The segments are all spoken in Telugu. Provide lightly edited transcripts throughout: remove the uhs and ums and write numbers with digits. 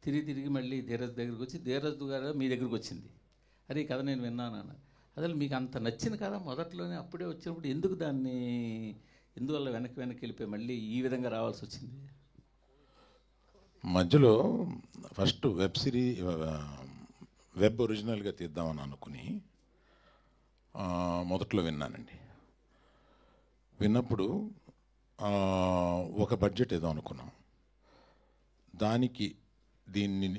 తిరిగి తిరిగి మళ్ళీ ధీరజ్ దగ్గరికి వచ్చి ధీరజ్ గారు మీ దగ్గరికి వచ్చింది. అరే ఈ కథ నేను విన్నాను అన్న. అసలు మీకు అంత నచ్చిన కథ మొదట్లోనే అప్పుడే వచ్చినప్పుడు ఎందుకు దాన్ని ఎందువల్ల వెనక్కి వెళ్ళిపోయి మళ్ళీ ఈ విధంగా రావాల్సి వచ్చింది? మధ్యలో ఫస్ట్ వెబ్ ఒరిజినల్గా తీద్దామని అనుకుని మొదట్లో విన్నానండి. విన్నప్పుడు ఒక బడ్జెట్ ఏదో అనుకున్నాం, దానికి దీన్ని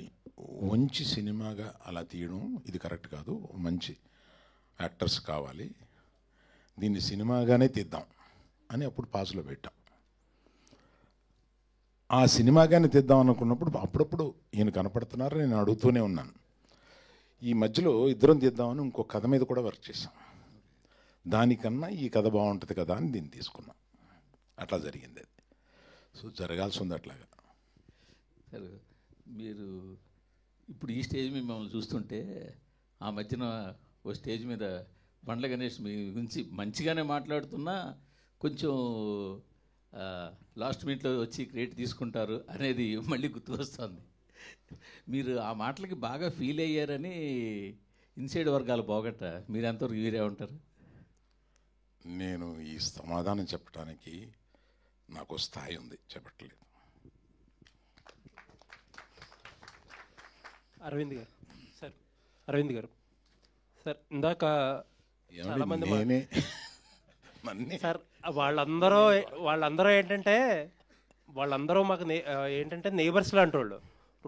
మంచి సినిమాగా అలా తీయడం ఇది కరెక్ట్ కాదు, మంచి యాక్టర్స్ కావాలి, దీన్ని సినిమాగానే తీద్దాం అని అప్పుడు పాజ్లో పెట్టాం. ఆ సినిమాగానే తీద్దాం అనుకున్నప్పుడు అప్పుడప్పుడు ఈయన కనపడుతున్నారు, నేను అడుగుతూనే ఉన్నాను. ఈ మధ్యలో ఇద్దరం తీద్దామని ఇంకో కథ మీద కూడా వర్క్ చేశాం. దానికన్నా ఈ కథ బాగుంటుంది కదా అని దీన్ని తీసుకున్నాం. అట్లా జరిగింది అది. సో జరగాల్సి ఉంది అట్లాగా. సరే, మీరు ఇప్పుడు ఈ స్టేజ్ మీద మిమ్మల్ని చూస్తుంటే ఆ మధ్యన ఓ స్టేజ్ మీద బండ్ల గణేష్ మీ గురించి మంచిగానే మాట్లాడుతున్నా కొంచెం లాస్ట్ మినిట్లో వచ్చి క్రెడిట్ తీసుకుంటారు అనేది మళ్ళీ గుర్తుకొస్తుంది. మీరు ఆ మాటలకి బాగా ఫీల్ అయ్యారని ఇన్సైడ్ వర్గాలు పోగట్ట, మీరు ఎంతవరకు వీరే ఉంటారు? నేను ఈ సమాధానం చెప్పడానికి నాకు స్థాయి ఉంది, చెప్పట్లేదు. అరవింద్ గారు సార్ ఇందాక చాలామంది సార్ వాళ్ళందరూ ఏంటంటే వాళ్ళందరూ మాకు ఏంటంటే నేబర్స్ లాంటి వాళ్ళు.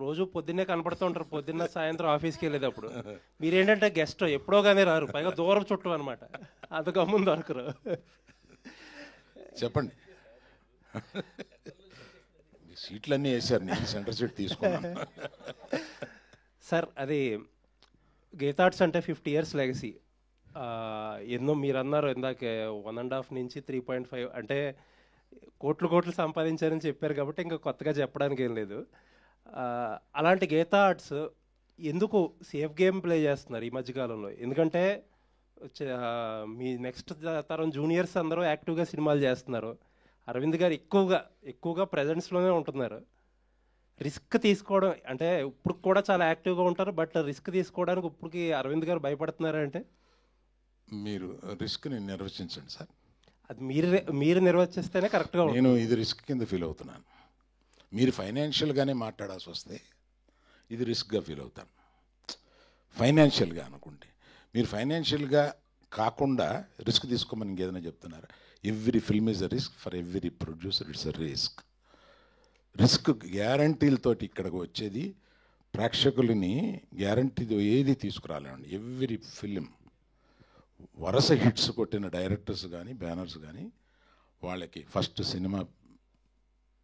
రోజు పొద్దున్నే కనపడుతూ ఉంటారు, పొద్దున్న సాయంత్రం ఆఫీస్కి వెళ్ళేటప్పుడు. మీరేంటంటే గెస్ట్ ఎప్పుడో కానీ రారు, పైగా దూరం చుట్టూ అనమాట, అది గమ్మున దొరకరు. చెప్పండి. సీట్లన్నీ వేసారు, నేను సెంటర్ సీట్ తీసుకున్నాను. సార్ అది గీతార్ట్స్ అంటే 50 years లెగసీ. ఎన్నో మీరు అన్నారు ఇందాక 1.5 నుంచి 3.5 అంటే కోట్లు సంపాదించారని చెప్పారు కాబట్టి ఇంకా కొత్తగా చెప్పడానికి ఏం లేదు. అలాంటి గీతా ఆర్ట్స్ ఎందుకు సేఫ్ గేమ్ ప్లే చేస్తున్నారు ఈ మధ్యకాలంలో? ఎందుకంటే మీ నెక్స్ట్ తరం జూనియర్స్ అందరూ యాక్టివ్గా సినిమాలు చేస్తున్నారు. అరవింద్ గారు ఎక్కువగా ప్రజెన్స్లోనే ఉంటున్నారు. రిస్క్ తీసుకోవడం అంటే ఇప్పుడు కూడా చాలా యాక్టివ్గా ఉంటారు, బట్ రిస్క్ తీసుకోవడానికి ఇప్పటికి అరవింద్ గారు భయపడుతున్నారంటే మీరు రిస్క్ని నిర్వచించండి సార్. అది మీరు నిర్వచిస్తేనే కరెక్ట్గా ఉంటుంది. నేను ఇది రిస్క్ కింద ఫీల్ అవుతున్నాను. మీరు ఫైనాన్షియల్గానే మాట్లాడాల్సి వస్తే ఇది రిస్క్గా ఫీల్ అవుతాను. ఫైనాన్షియల్గా అనుకుంటే మీరు ఫైనాన్షియల్గా కాకుండా రిస్క్ తీసుకోమని ఇంకేదైనా చెప్తున్నారు. Every film is a risk, for every producer it's a risk. Risk గ్యారంటీలతోటి ఇక్కడికి వచ్చేది ప్రేక్షకులని గ్యారంటీతో ఏది తీసుకురాలేండి. ఎవ్రీ ఫిలిం వరుస హిట్స్ కొట్టిన డైరెక్టర్స్ కానీ బ్యానర్స్ కానీ వాళ్ళకి ఫస్ట్ సినిమా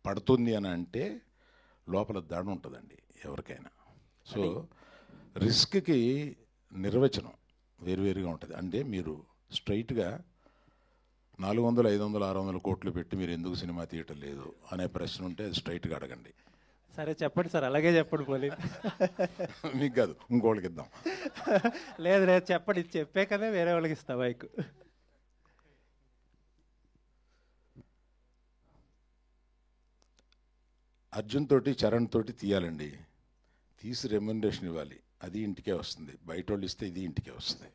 పడుతుంది అని అంటే లోపల దడ ఉంటుందండి ఎవరికైనా. సో రిస్క్కి నిర్వచనం వేరువేరుగా ఉంటుంది. అంటే మీరు స్ట్రైట్గా 400, 500, 600 కోట్లు పెట్టి మీరు ఎందుకు సినిమా తీయటం లేదు అనే ప్రశ్న ఉంటే అది స్ట్రైట్గా అడగండి. సరే చెప్పండి సార్, అలాగే చెప్పండి. మళ్ళీ మీకు కాదు ఇంకోళ్ళకి ఇద్దాం. లేదు చెప్పండి, చెప్పాకనే వేరే వాళ్ళకి ఇస్తా బైక్. అర్జున్ తోటి చరణ్ తోటి తీయాలండి, తీసి రెమ్యునరేషన్ ఇవ్వాలి, అది ఇంటికే వస్తుంది. బయట వాళ్ళు ఇస్తే ఇది ఇంటికే వస్తుంది.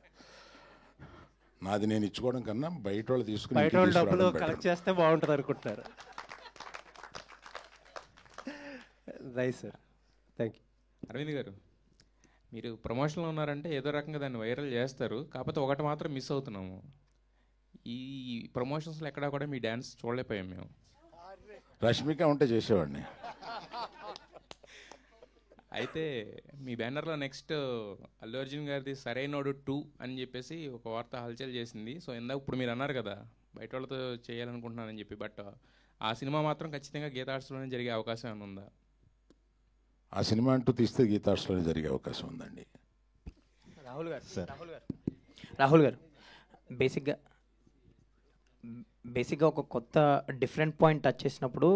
నాది నేను ఇచ్చుకోవడం కన్నా బయట వాళ్ళు తీసుకుని బయట వాళ్ళు డబ్బులు కలెక్ట్ చేస్తే బాగుంటుంది అనుకుంటున్నారు. Right sir, thank you. Aravind garu, మీరు ప్రమోషన్లో ఉన్నారంటే ఏదో రకంగా దాన్ని వైరల్ చేస్తారు. కాకపోతే ఒకటి మాత్రం మిస్ అవుతున్నాము, ఈ ప్రమోషన్స్లో ఎక్కడా కూడా మీ డ్యాన్స్ చూడలేకపోయాం మేము. రష్మిక ఉంటే చేసేవాడిని. అయితే మీ బ్యానర్లో నెక్స్ట్ అల్లు అర్జున్ గారిది సరైనోడు 2 అని చెప్పేసి ఒక వార్త హల్చల్ చేసింది. సో ఇందాక ఇప్పుడు మీరు అన్నారు కదా బయట వాళ్ళతో చేయాలనుకుంటున్నానని చెప్పి, బట్ ఆ సినిమా మాత్రం ఖచ్చితంగా గీతా ఆర్ట్స్లోనే జరిగే అవకాశం ఏమైనా ఉందా? ఆ సినిమా అంటూ తీస్తే గీతా ఆర్ట్స్లోనే జరిగే అవకాశం ఉందండి. రాహుల్ గారు రాహుల్ గారు బేసిక్గా బేసిక్గా ఒక కొత్త డిఫరెంట్ పాయింట్ టచ్ చేసినప్పుడు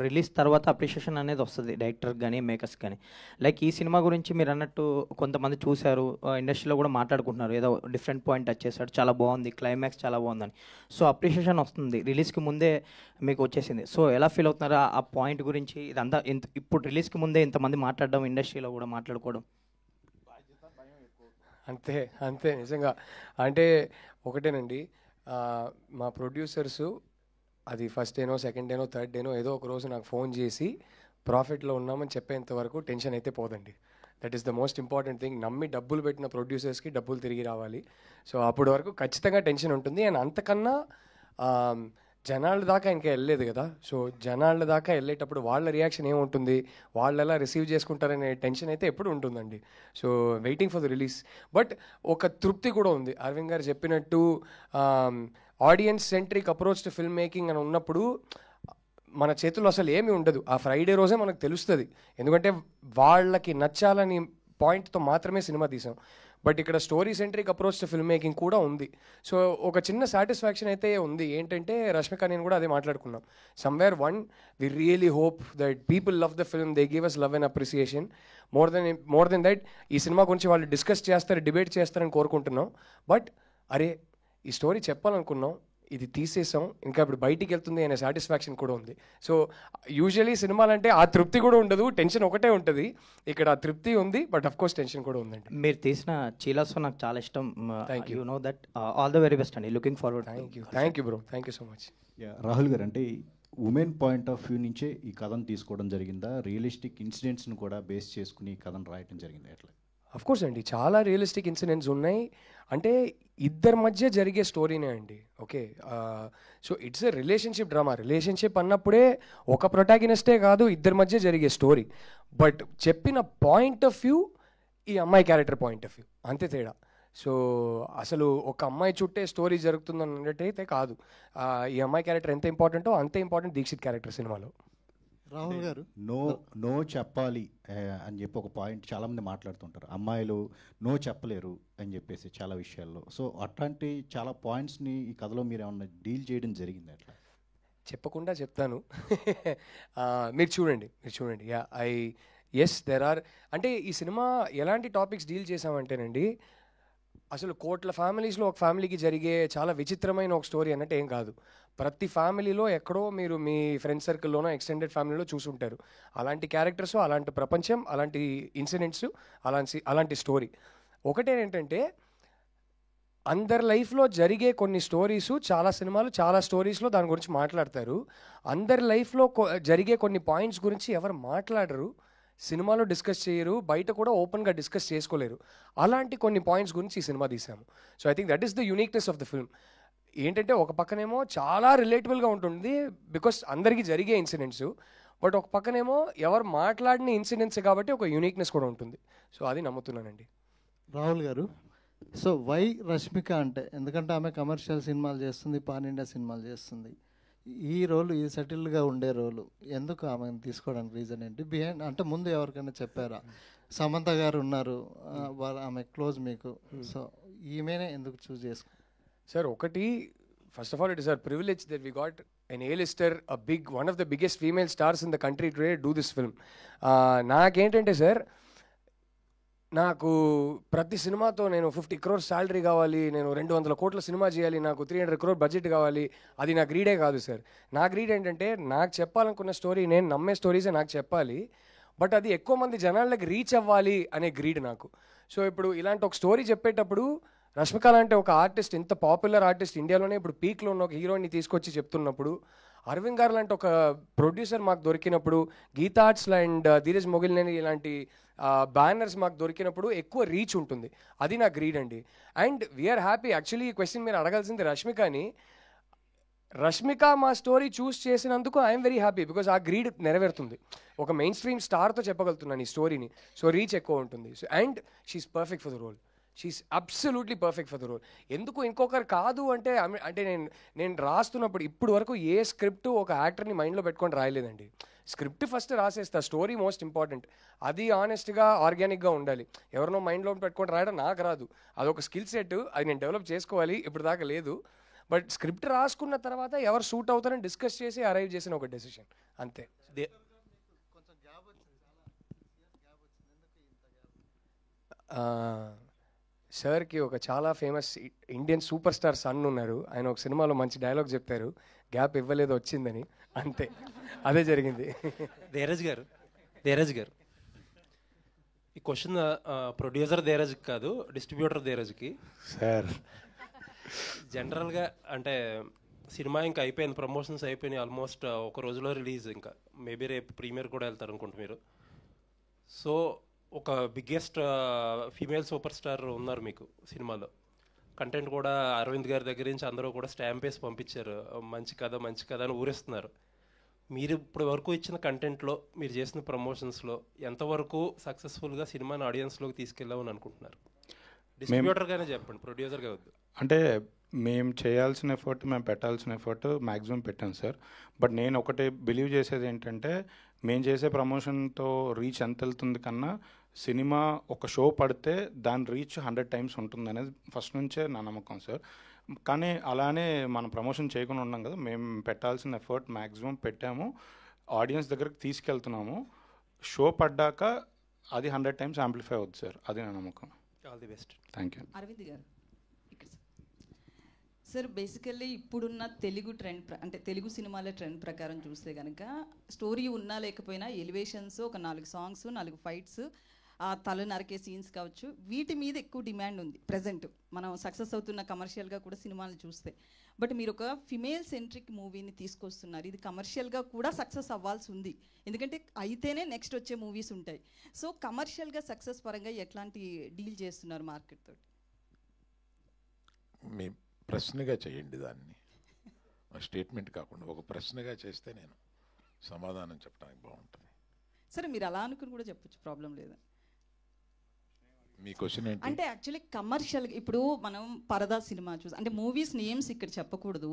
రిలీజ్ తర్వాత అప్రిషియేషన్ అనేది వస్తుంది డైరెక్టర్ కానీ మేకర్స్ కానీ. లైక్ ఈ సినిమా గురించి మీరు అన్నట్టు కొంతమంది చూశారు, ఇండస్ట్రీలో కూడా మాట్లాడుకుంటున్నారు, ఏదో డిఫరెంట్ పాయింట్ టచ్ చేశాడు, చాలా బాగుంది, క్లైమాక్స్ చాలా బాగుందని. సో అప్రిషియేషన్ వస్తుంది, రిలీజ్కి ముందే మీకు వచ్చేసింది. సో ఎలా ఫీల్ అవుతున్నారు ఆ పాయింట్ గురించి? ఇదంతా ఇప్పుడు రిలీజ్కి ముందే ఇంతమంది మాట్లాడడం, ఇండస్ట్రీలో కూడా మాట్లాడుకోవడం. అంతే అంతే నిజంగా. అంటే ఒకటేనండి, మా ప్రొడ్యూసర్సు అది ఫస్ట్ డేనో సెకండ్ డేనో థర్డ్ డేనో ఏదో ఒక రోజు నాకు ఫోన్ చేసి ప్రాఫిట్లో ఉన్నామని చెప్పేంత వరకు టెన్షన్ అయితే పోదండి. That is the most important thing. నమ్మి డబ్బులు పెట్టిన ప్రొడ్యూసర్స్కి డబ్బులు తిరిగి రావాలి. సో అప్పటి వరకు ఖచ్చితంగా టెన్షన్ ఉంటుంది. అండ్ అంతకన్నా జనాల దాకా ఇంకా వెళ్ళలేదు కదా. సో జనాల దాకా వెళ్ళేటప్పుడు వాళ్ళ రియాక్షన్ ఏముంటుంది, వాళ్ళు ఎలా రిసీవ్ చేసుకుంటారనే టెన్షన్ అయితే ఎప్పుడు ఉంటుందండి. So waiting for the release. But ఒక తృప్తి కూడా ఉంది. అరవింద్ గారు చెప్పినట్టు audience centric approach to film making అని ఉన్నప్పుడు మన చేతుల్లో అసలు ఏమీ ఉండదు. ఆ ఫ్రైడే రోజే మనకు తెలుస్తుంది, ఎందుకంటే వాళ్ళకి నచ్చాలని పాయింట్తో మాత్రమే సినిమా తీసాం. బట్ ఇక్కడ story centric approach to film making కూడా ఉంది. సో ఒక చిన్న సాటిస్ఫాక్షన్ అయితే ఉంది. ఏంటంటే రష్మిక నేను కూడా అదే మాట్లాడుకున్నాం. Somewhere we really hope that people love the film, they give us love and appreciation. More than that ఈ సినిమా గురించి వాళ్ళు డిస్కస్ చేస్తారు, డిబేట్ చేస్తారని కోరుకుంటున్నాం. బట్ అరే ఈ స్టోరీ చెప్పాలనుకున్నాం, ఇది తీసేసాం, ఇంకా ఇప్పుడు బయటికి వెళ్తుంది అనే సాటిస్ఫాక్షన్ కూడా ఉంది. సో యూజువలీ సినిమాలంటే ఆ తృప్తి కూడా ఉండదు, టెన్షన్ ఒకటే ఉంటుంది. ఇక్కడ ఆ తృప్తి ఉంది, బట్ అఫ్ కోర్స్ టెన్షన్ కూడా ఉందండి. మీరు తీసిన చీలాస్ నాకు చాలా ఇష్టం. Thank you. No that. All the very best అండి. Looking forward. Thank you bro, thank you so much. Rahul గారు, అంటే ఉమెన్ పాయింట్ ఆఫ్ వ్యూ నుంచే ఈ కథను తీసుకోవడం జరిగిందా? రియలిస్టిక్ ఇన్సిడెంట్స్ను కూడా బేస్ చేసుకుని ఈ కథను రాయటం జరిగింది ఎట్లా? అఫ్ కోర్స్ అండి, చాలా రియలిస్టిక్ ఇన్సిడెంట్స్ ఉన్నాయి. అంటే ఇద్దరి మధ్య జరిగే స్టోరీనే అండి. Okay, so it's a relationship drama. Relationship అన్నప్పుడే ఒక ప్రొటాగనిస్టే కాదు, ఇద్దరి మధ్య జరిగే స్టోరీ. బట్ చెప్పిన పాయింట్ ఆఫ్ వ్యూ ఈ అమ్మాయి క్యారెక్టర్ పాయింట్ ఆఫ్ వ్యూ, అంతే తేడా. సో అసలు ఒక అమ్మాయి చుట్టే స్టోరీ జరుగుతుందని అన్నట్టయితే కాదు. ఈ అమ్మాయి క్యారెక్టర్ ఎంత ఇంపార్టెంటో అంతే ఇంపార్టెంట్ దీక్షిత్ క్యారెక్టర్ సినిమాలో. రాహుల్ గారు, నో చెప్పాలి అని చెప్పి ఒక పాయింట్ చాలామంది మాట్లాడుతుంటారు, అమ్మాయిలు నో చెప్పలేరు అని చెప్పేసి చాలా విషయాల్లో. సో అట్లాంటి చాలా పాయింట్స్ని ఈ కథలో మీరు ఏమన్నా డీల్ చేయడం జరిగింది అట్లా? చెప్పకుండా చెప్తాను. మీరు చూడండి. Yes there are. అంటే ఈ సినిమా ఎలాంటి టాపిక్స్ డీల్ చేసామంటేనండి, అసలు కోట్ల ఫ్యామిలీస్లో ఒక ఫ్యామిలీకి జరిగే చాలా విచిత్రమైన ఒక స్టోరీ అన్నట్టు ఏం కాదు. ప్రతి ఫ్యామిలీలో ఎక్కడో మీరు మీ ఫ్రెండ్ సర్కిల్లోనో ఎక్స్టెండెడ్ ఫ్యామిలీలో చూసుంటారు. అలాంటి క్యారెక్టర్స్, అలాంటి ప్రపంచం, అలాంటి ఇన్సిడెంట్స్, అలాంటి స్టోరీ. ఒకటేంటంటే అందరి లైఫ్లో జరిగే కొన్ని స్టోరీస్, చాలా సినిమాలు చాలా స్టోరీస్లో దాని గురించి మాట్లాడతారు. అందరి లైఫ్లో జరిగే కొన్ని పాయింట్స్ గురించి ఎవరు మాట్లాడరు, సినిమాలో డిస్కస్ చేయరు, బయట కూడా ఓపెన్గా డిస్కస్ చేసుకోలేరు. అలాంటి కొన్ని పాయింట్స్ గురించి ఈ సినిమా తీసాము. So I think that is the uniqueness of the film. ఏంటంటే ఒక పక్కనేమో చాలా రిలేటబుల్గా ఉంటుంది బికాస్ అందరికీ జరిగే ఇన్సిడెంట్స్, బట్ ఒక పక్కనేమో ఎవరు మాట్లాడిన ఇన్సిడెంట్స్ కాబట్టి ఒక యూనిక్నెస్ కూడా ఉంటుంది. సో అది నమ్ముతున్నానండి. రాహుల్ గారు, సో వై రష్మిక అంటే, ఎందుకంటే ఆమె కమర్షియల్ సినిమాలు చేస్తుంది, పాన్ ఇండియా సినిమాలు చేస్తుంది. ఈ రోలు, ఈ సెటిల్డ్గా ఉండే రోలు ఎందుకు ఆమెను తీసుకోవడానికి రీజన్ ఏంటి? బిహైండ్ అంటే ముందు ఎవరికైనా చెప్పారా? సమంత గారు ఉన్నారు, ఆమె క్లోజ్ మీకు, సో ఈమెనే ఎందుకు చూస్ చేసుకో? సార్ ఒకటి, first of all it is our privilege that we got an A-lister, one of the biggest female stars in the country today do this film. నాకేంటంటే సార్, నాకు ప్రతి సినిమాతో నేను 50 crores శాలరీ కావాలి, నేను 200 కోట్ల సినిమా చేయాలి, నాకు 300 crore బడ్జెట్ కావాలి, అది నా గ్రీడే కాదు సార్. నా గ్రీడ్ ఏంటంటే నాకు చెప్పాలనుకున్న స్టోరీ, నేను నమ్మే స్టోరీసే నాకు చెప్పాలి, బట్ అది ఎక్కువ మంది జనాలకి రీచ్ అవ్వాలి అనే గ్రీడ్ నాకు. సో ఇప్పుడు ఇలాంటి ఒక స్టోరీ చెప్పేటప్పుడు రష్మిక లాంటి ఒక ఆర్టిస్ట్, ఇంత పాపులర్ ఆర్టిస్ట్, ఇండియాలోనే ఇప్పుడు పీక్లో ఉన్న ఒక హీరోయిన్ని తీసుకొచ్చి చెప్తున్నప్పుడు, అరవింద్ గారు లాంటి ఒక ప్రొడ్యూసర్ మాకు దొరికినప్పుడు, గీతా ఆర్ట్స్ అండ్ ధీరజ్ మొగిలినేని ఇలాంటి బ్యానర్స్ మాకు దొరికినప్పుడు ఎక్కువ రీచ్ ఉంటుంది. అది నా గ్రీడ్ అండి. And we're happy. యాక్చువల్లీ ఈ క్వశ్చన్ మీరు అడగాల్సింది రష్మికని. రష్మిక మా స్టోరీ చూస్ చేసినందుకు ఐఎమ్ వెరీ హ్యాపీ, బికాజ్ ఆ గ్రీడ్ నెరవేరుతుంది. ఒక మెయిన్ స్ట్రీమ్ స్టార్తో చెప్పగలుగుతున్నాను ఈ స్టోరీని, సో రీచ్ ఎక్కువ ఉంటుంది. So and she's perfect for the role. She's absolutely perfect for the role. ఎందుకు ఇంకొకరు కాదు అంటే, నేను రాస్తున్నప్పుడు ఇప్పుడు వరకు ఏ స్క్రిప్ట్ ఒక యాక్టర్ని మైండ్లో పెట్టుకొని రాయలేదండి. స్క్రిప్ట్ ఫస్ట్ రాసేస్తా, స్టోరీ మోస్ట్ ఇంపార్టెంట్. అది ఆనెస్ట్గా, ఆర్గానిక్గా ఉండాలి. ఎవరినో మైండ్లో పెట్టుకొని రాయడం నాకు రాదు. అదొక స్కిల్ సెట్, అది నేను డెవలప్ చేసుకోవాలి, ఇప్పుడు దాకా లేదు. బట్ స్క్రిప్ట్ రాసుకున్న తర్వాత ఎవరు సూట్ అవుతారని డిస్కస్ చేసి అరైవ్ చేసిన ఒక డెసిషన్ అంతే. సార్కి ఒక చాలా famous Indian super star son ఉన్నారు. ఆయన ఒక సినిమాలో మంచి డైలాగ్ చెప్పారు, గ్యాప్ ఇవ్వలేదు వచ్చిందని. అంతే, అదే జరిగింది. ధీరజ్ గారు ఈ క్వశ్చన్ ప్రొడ్యూసర్ ధీరజ్కి కాదు, డిస్ట్రిబ్యూటర్ ధీరజ్కి. సార్ జనరల్గా అంటే సినిమా ఇంకా అయిపోయింది, ప్రమోషన్స్ అయిపోయినాయి ఆల్మోస్ట్, ఒక రోజులో రిలీజ్, ఇంకా మేబీ రేపు ప్రీమియర్ కూడా వెళ్తారు అనుకుంటా మీరు. సో ఒక బిగ్గెస్ట్ ఫీమేల్ సూపర్ స్టార్ ఉన్నారు మీకు సినిమాలో, కంటెంట్ కూడా అరవింద్ గారి దగ్గర నుంచి అందరూ కూడా స్టాంప్ వేసి పంపించారు, మంచి కథ మంచి కథ అని ఊరిస్తున్నారు. మీరు ఇప్పుడు వరకు ఇచ్చిన కంటెంట్లో, మీరు చేసిన ప్రమోషన్స్లో ఎంతవరకు సక్సెస్ఫుల్గా సినిమాని ఆడియన్స్లోకి తీసుకెళ్ళామని అనుకుంటున్నారు? డిస్ట్రిబ్యూటర్గానే చెప్పండి, ప్రొడ్యూసర్గా వద్దు. అంటే మేము చేయాల్సిన ఎఫర్ట్, మేము పెట్టాల్సిన ఎఫర్ట్ మ్యాక్సిమం పెట్టాను సార్. బట్ నేను ఒకటి బిలీవ్ చేసేది ఏంటంటే, మేము చేసే ప్రమోషన్తో రీచ్ ఎంత వెళ్తుంది కన్నా సినిమా ఒక షో పడితే దాని రీచ్ 100 times ఉంటుంది అనేది ఫస్ట్ నుంచే నా నమ్మకం సార్. కానీ అలానే మనం ప్రమోషన్ చేయకుండా ఉన్నాం కదా, మేము పెట్టాల్సిన ఎఫర్ట్ మ్యాక్సిమం పెట్టాము, ఆడియన్స్ దగ్గరికి తీసుకెళ్తున్నాము. షో పడ్డాక అది 100 times యాంప్లిఫై అవుతుంది సార్, అది నా నమ్మకం. All the best. Thank you. Aravind garu ఇక్కడ సార్, బేసికల్లీ ఇప్పుడున్న తెలుగు ట్రెండ్ అంటే తెలుగు సినిమాల ట్రెండ్ ప్రకారం చూస్తే కనుక స్టోరీ ఉన్నా లేకపోయినా ఎలివేషన్స్, ఒక 4 సాంగ్స్, 4 ఫైట్స్, ఆ తల నరికే సీన్స్ కావచ్చు, వీటి మీద ఎక్కువ డిమాండ్ ఉంది ప్రజెంట్ మనం సక్సెస్ అవుతున్న కమర్షియల్గా కూడా సినిమాలు చూస్తే. బట్ మీరు ఒక ఫిమేల్ సెంట్రిక్ మూవీని తీసుకొస్తున్నారు, ఇది కమర్షియల్గా కూడా సక్సెస్ అవ్వాల్సి ఉంది, ఎందుకంటే అయితేనే నెక్స్ట్ వచ్చే మూవీస్ ఉంటాయి. సో కమర్షియల్గా సక్సెస్ పరంగా ఎట్లాంటి డీల్ చేస్తున్నారు మార్కెట్ తోటి? మీ ప్రశ్నగా చేయండి దాన్ని, స్టేట్మెంట్ కాకుండా ఒక ప్రశ్నగా చేస్తే నేను సమాధానం చెప్పడానికి బాగుంటుంది. సరే, మీరు అలా అనుకుని కూడా చెప్పొచ్చు, ప్రాబ్లం లేదు. మీ క్వశ్చన్ ఏంటి అంటే యాక్చువల్లీ కమర్షియల్, ఇప్పుడు మనం పరదా సినిమా చూసి, అంటే మూవీస్ నేమ్స్ ఇక్కడ చెప్పకూడదు,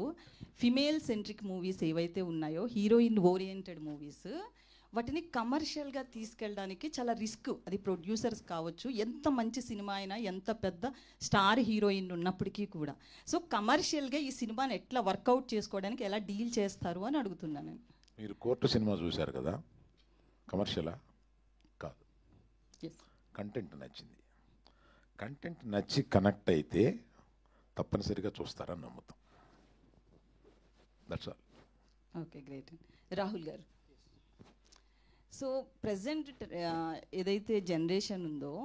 ఫిమేల్ సెంట్రిక్ మూవీస్ ఏవైతే ఉన్నాయో, హీరోయిన్ ఓరియంటెడ్ మూవీస్, వాటిని కమర్షియల్గా తీసుకెళ్ళడానికి చాలా రిస్క్. అది ప్రొడ్యూసర్స్ కావచ్చు, ఎంత మంచి సినిమా అయినా, ఎంత పెద్ద స్టార్ హీరోయిన్ ఉన్నప్పటికీ కూడా. సో కమర్షియల్గా ఈ సినిమాని ఎట్లా వర్కౌట్ చేసుకోవడానికి ఎలా డీల్ చేస్తారు అని అడుగుతున్నాను నేను. మీరు కోర్టు సినిమా చూశారు కదా, కమర్షియలా కాదు, కంటెంట్ నచ్చింది. కంటెంట్ నచ్చి కనెక్ట్ అయితే తప్పనిసరిగా చూస్తారని నమ్ముతాం. That's all. Okay, great. Rahul గారు, సో ప్రజెంట్ ఏదైతే జనరేషన్ ఉందో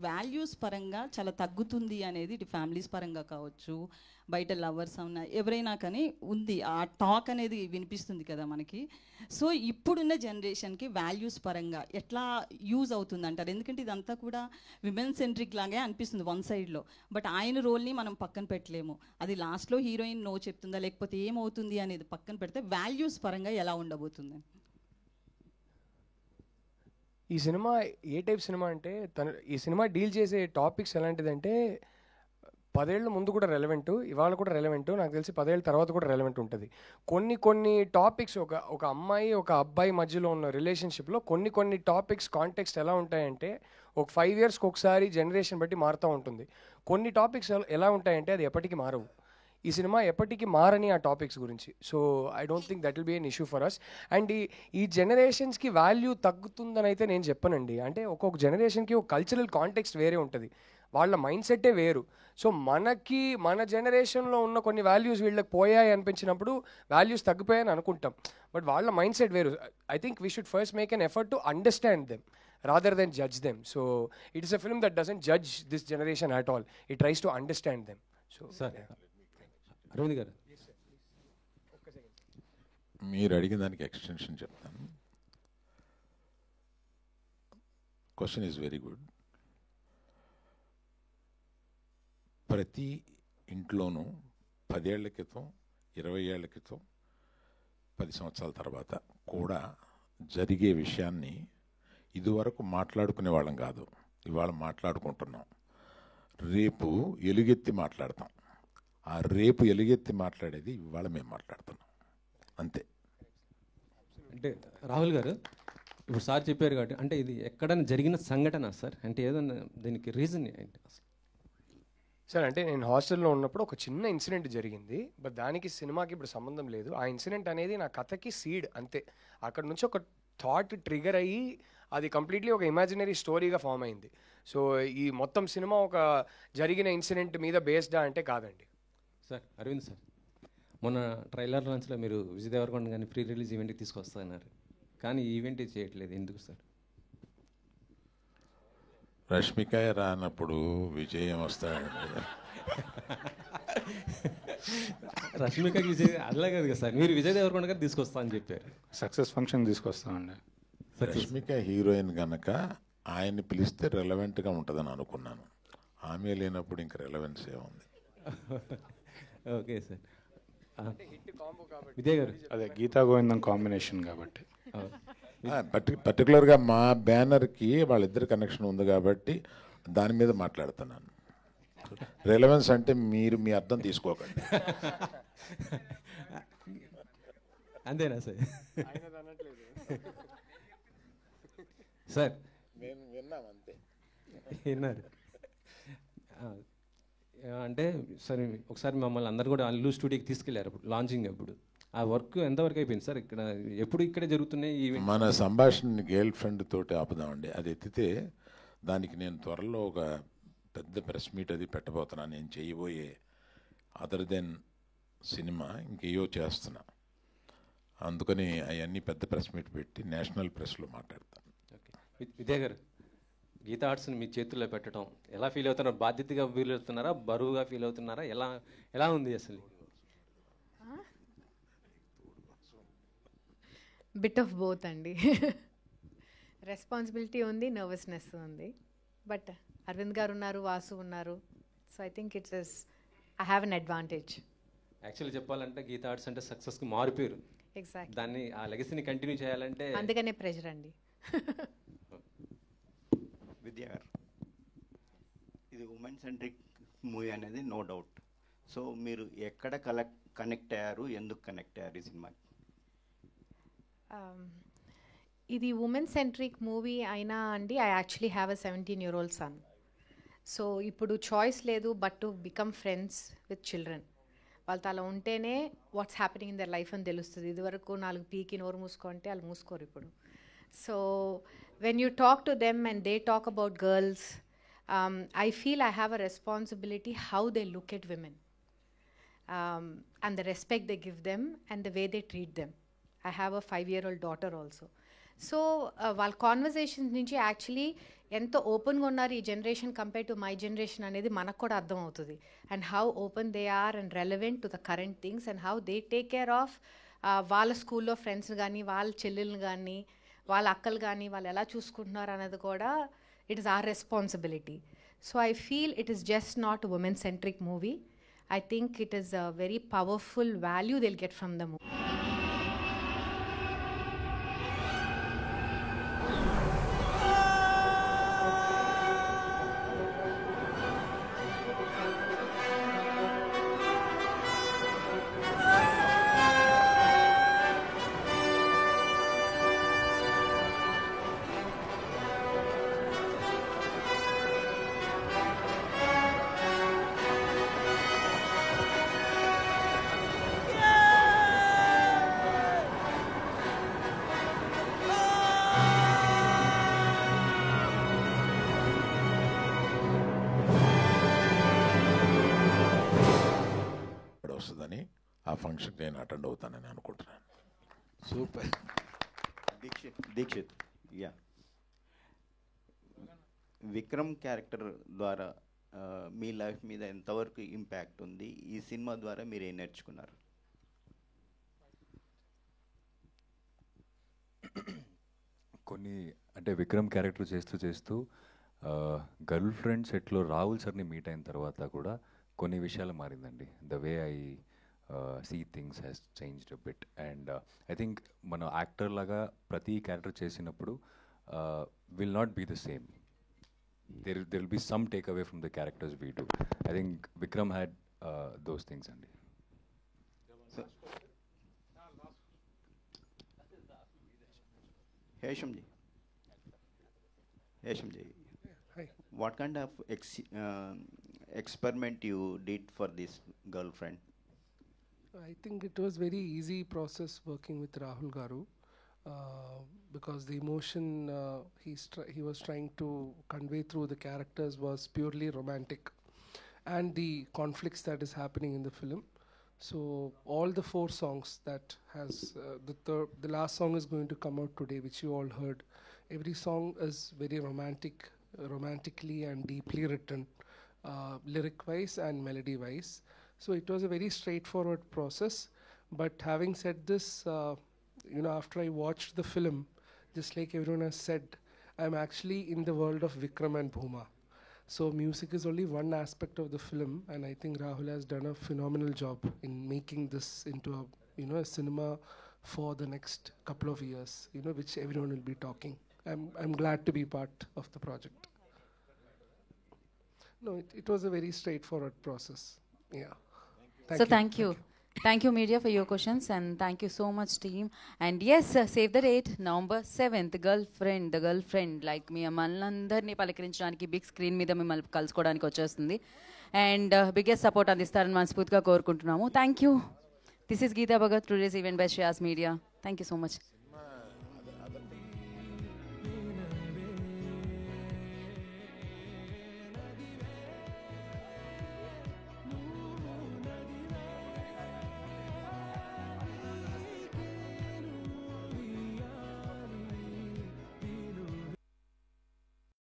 వాల్యూస్ పరంగా చాలా తగ్గుతుంది అనేది, ఇటు ఫ్యామిలీస్ పరంగా కావచ్చు, బయట లవర్స్ అవునా ఎవరైనా కానీ ఉంది, ఆ టాక్ అనేది వినిపిస్తుంది కదా మనకి. సో ఇప్పుడున్న జనరేషన్కి వాల్యూస్ పరంగా ఎట్లా యూజ్ అవుతుంది అంటారు? ఎందుకంటే ఇదంతా కూడా విమెన్ సెంట్రిక్ లాగే అనిపిస్తుంది వన్ సైడ్లో, బట్ ఆయన రోల్ని మనం పక్కన పెట్టలేము. అది లాస్ట్లో హీరోయిన్ నో చెప్తుందా లేకపోతే ఏమవుతుంది అనేది పక్కన పెడితే వాల్యూస్ పరంగా ఎలా ఉండబోతుంది? ఈ సినిమా ఏ టైప్ సినిమా అంటే, ఈ సినిమా డీల్ చేసే టాపిక్స్ ఎలాంటిదంటే 10 ఏళ్ళ ముందు కూడా రెలవెంట్, ఇవాళ కూడా రెలవెంట్, నాకు తెలిసి 10 ఏళ్ళ తర్వాత కూడా రెలవెంట్ ఉంటుంది. కొన్ని టాపిక్స్ ఒక అమ్మాయి ఒక అబ్బాయి మధ్యలో ఉన్న రిలేషన్షిప్లో కొన్ని టాపిక్స్ కాంటెక్స్ట్ ఎలా ఉంటాయంటే, ఒక 5 yearsకి ఒకసారి జనరేషన్ బట్టి మారుతూ ఉంటుంది. కొన్ని టాపిక్స్ ఎలా ఉంటాయంటే అది ఎప్పటికీ మారవు. ఈ సినిమా ఎప్పటికీ మారని ఆ టాపిక్స్ గురించి. So I don't think that will be an issue for us. And ఈ జనరేషన్స్కి వాల్యూ తగ్గుతుందని అయితే నేను చెప్పనండి. అంటే ఒక్కొక్క జనరేషన్కి ఒక కల్చరల్ కాంటెక్స్ట్ వేరే ఉంటుంది, వాళ్ళ మైండ్ సెట్టే వేరు. సో మన జనరేషన్లో ఉన్న కొన్ని వాల్యూస్ వీళ్ళకి పోయాయి అనిపించినప్పుడు వాల్యూస్ తగ్గిపోయాయని అనుకుంటాం, బట్ వాళ్ళ మైండ్ సెట్ వేరు. I think we should first make an effort to understand them rather than judge them. So it is a film that doesn't judge this generation at all. It tries to understand them. So sir, Aravind garu, మీరు అడిగిన దానికి ఎక్స్టెన్షన్ చెప్తాను. Question is very good. ప్రతి ఇంట్లోనూ 10 ఏళ్ల క్రితం, 20 ఏళ్ల క్రితం, 10 సంవత్సరాల తర్వాత కూడా జరిగే విషయాన్ని ఇదివరకు మాట్లాడుకునే వాళ్ళం కాదు, ఇవాళ మాట్లాడుకుంటున్నాం. రేపు ఎలుగెత్తి మాట్లాడతాం. ఆ రేపు ఎలుగెత్తి మాట్లాడేది ఇవాళ మేము మాట్లాడుతున్నాం, అంతే. అంటే రాహుల్ గారు, ఇప్పుడు సార్ చెప్పారు కాబట్టి, అంటే ఇది ఎక్కడైనా జరిగిన సంఘటన సార్, అంటే ఏదన్నా దీనికి రీజన్ ఏంటి? సార్ అంటే నేను హాస్టల్లో ఉన్నప్పుడు ఒక చిన్న ఇన్సిడెంట్ జరిగింది, బట్ దానికి సినిమాకి ఇప్పుడు సంబంధం లేదు. ఆ ఇన్సిడెంట్ అనేది నా కథకి సీడ్ అంతే. అక్కడ నుంచి ఒక థాట్ ట్రిగర్ అయ్యి అది కంప్లీట్లీ ఒక ఇమాజినరీ స్టోరీగా ఫామ్ అయింది. సో ఈ మొత్తం సినిమా ఒక జరిగిన ఇన్సిడెంట్ మీద బేస్డా అంటే కాదండి. సార్ అరవింద్ సార్, మొన్న ట్రైలర్ లాంచ్లో మీరు విజయ్ దేవరకొండ కానీ ప్రీ రిలీజ్ ఈవెంట్కి తీసుకొస్తున్నారు, కానీ ఈ ఈవెంట్ చేయట్లేదు, ఎందుకు సార్? రష్మిక రానప్పుడు విజయం వస్తాడండి. రష్మికకి విజయ్ అలా కాదు కదా సార్, మీరు విజయ్ దేవరకొండ గారు తీసుకొస్తా అని చెప్పారు. సక్సెస్ ఫంక్షన్ తీసుకొస్తామండి. రష్మిక హీరోయిన్ కనుక ఆయన్ని పిలిస్తే రెలవెంట్గా ఉంటుందని అనుకున్నాను. ఆమె లేనప్పుడు ఇంక రెలవెన్స్ ఏముంది. Okay sir. విజయ్ గారు అదే గీతా గోవిందం కాంబినేషన్ కాబట్టి పర్టికులర్గా మా బ్యానర్కి వాళ్ళిద్దరి కనెక్షన్ ఉంది కాబట్టి దాని మీద మాట్లాడుతున్నాను. రెలవెన్స్ అంటే మీరు మీ అర్థం తీసుకోకండి. అంతేనా సార్? సార్ మేము విన్నాం అంతే. విన్నారు అంటే సరే, ఒకసారి మమ్మల్ని అందరు కూడా అల్లు స్టూడియోకి తీసుకెళ్లారు అప్పుడు లాంచింగ్ అప్పుడు. ఆ వర్క్ ఎంతవరకు అయిపోయింది సార్? ఇక్కడ ఎప్పుడు ఇక్కడే జరుగుతున్నాయి ఈవెంట్? మన సంభాషణ గర్ల్ ఫ్రెండ్ తోటి ఆపుదామండి. అది ఎత్తితే దానికి నేను త్వరలో ఒక పెద్ద ప్రెస్ మీట్ అది పెట్టబోతున్నాను. నేను చేయబోయే అదర్ దెన్ సినిమా ఇంకేయో చేస్తున్నా. అందుకని అవన్నీ పెద్ద ప్రెస్ మీట్ పెట్టి నేషనల్ ప్రెస్లో మాట్లాడతాను. ఓకే. విజయ్ గారు, గీతా ఆర్ట్స్ని మీ చేతుల్లో పెట్టడం ఎలా ఫీల్ అవుతున్నారు? బాధ్యతగా ఫీల్ అవుతున్నారా, బరువుగా ఫీల్ అవుతున్నారా? ఎలా ఉంది అసలు? బిట్ ఆఫ్ బోత్ అండి. రెస్పాన్సిబిలిటీ ఉంది, నర్వస్నెస్ ఉంది. బట్ అరవింద్ గారు ఉన్నారు, వాసు ఉన్నారు. So I think I have an advantage. Actually చెప్పాలంటే గీతా ఆర్ట్స్ అంటే సక్సెస్కి మారిపోయారు. ఎగ్జాక్ట్. దాన్ని ఆ లెగసీని కంటిన్యూ చేయాలంటే అందుకనే ప్రెషర్ అండి. విద్యా గారు, ఇది ఉమెన్ సెంట్రిక్ మూవీ అనేది నో డౌట్. సో మీరు ఎక్కడ కనెక్ట్ అయ్యారు, ఎందుకు కనెక్ట్ అయ్యారు ఈ సినిమాకి? ఇది ఉమెన్ సెంట్రిక్ మూవీ అయినా అండి, I actually have a 17-year-old son. So ఇప్పుడు చాయిస్ లేదు but to become friends with children. వాళ్ళతో అలా ఉంటేనే what's happening in their life అని తెలుస్తుంది. ఇదివరకు 4 పీకి నోరు మూసుకుంటే వాళ్ళు మూసుకోరు ఇప్పుడు. So when you talk to them and they talk about girls, I feel I have a responsibility how they look at women, and the respect they give them and the way they treat them. I have a 5-year-old daughter also. So వాళ్ళ కాన్వర్జేషన్స్ నుంచి యాక్చువల్లీ ఎంత ఓపెన్గా ఉన్నారు ఈ generation compare to my generation అనేది మనకు కూడా అర్థం అవుతుంది. And how open they are and relevant to the current things and how they take care of వాళ్ళ స్కూల్లో ఫ్రెండ్స్ కానీ, వాళ్ళ చెల్లెలను కానీ, వాళ్ళ అక్కలు కానీ వాళ్ళు ఎలా చూసుకుంటున్నారు అనేది కూడా it is our responsibility. So I feel it is just not women centric movie. I think it is a very powerful value they'll get from the movie. వస్తుందని ఆ ఫంక్షన్కి నేను అటెండ్ అవుతానని అనుకుంటున్నాను. Super. Dikshit, yeah, Vikram character ద్వారా మీ లైఫ్ మీద ఎంతవరకు ఇంపాక్ట్ ఉంది? ఈ సినిమా ద్వారా మీరు ఏం నేర్చుకున్నారు? కొన్ని అంటే విక్రమ్ క్యారెక్టర్ చేస్తూ గర్ల్ ఫ్రెండ్ సెట్లో రాహుల్ సార్ని మీట్ అయిన తర్వాత కూడా కొన్ని విషయాలు మారిందండి. The way I see things has changed a bit. And I think మన యాక్టర్ లాగా ప్రతి క్యారెక్టర్ చేసినప్పుడు will not be the same. there will be some takeaway from the characters we do. I think Vikram had those things అండి. Hesham ji, what kind of experiment you did for this girlfriend? I think it was very easy process working with Rahul Garu, because the emotion he was trying to convey through the characters was purely romantic, and the conflicts that is happening in the film. So all the 4 songs that has the last song is going to come out today, which you all heard. Every song is very romantically and deeply written, lyric wise and melody wise. So it was a very straightforward process. But having said this, after I watched the film, just like everyone has said, I'm actually in the world of Vikram and Bhuma. So music is only one aspect of the film, and I think Rahul has done a phenomenal job in making this into a cinema for the next couple of years, which everyone will be talking. I'm glad to be part of the project. No, it was a very straightforward process. Yeah. Thank you. Thank you, media, for your questions, and thank you so much, team. And yes, save the date, November 7th, The Girlfriend, like మీ అమ్మాయిలందరినీ పలకరించడానికి బిగ్ స్క్రీన్ మీద మిమ్మల్ని కలుసుకోవడానికి వచ్చేస్తుంది. అండ్ బిగ్గెస్ట్ సపోర్ట్ అందిస్తారని మనస్ఫూర్తిగా కోరుకుంటున్నాము. Thank you. This is Geeta Bhagat, today's event by Shreyas media. Thank you so much.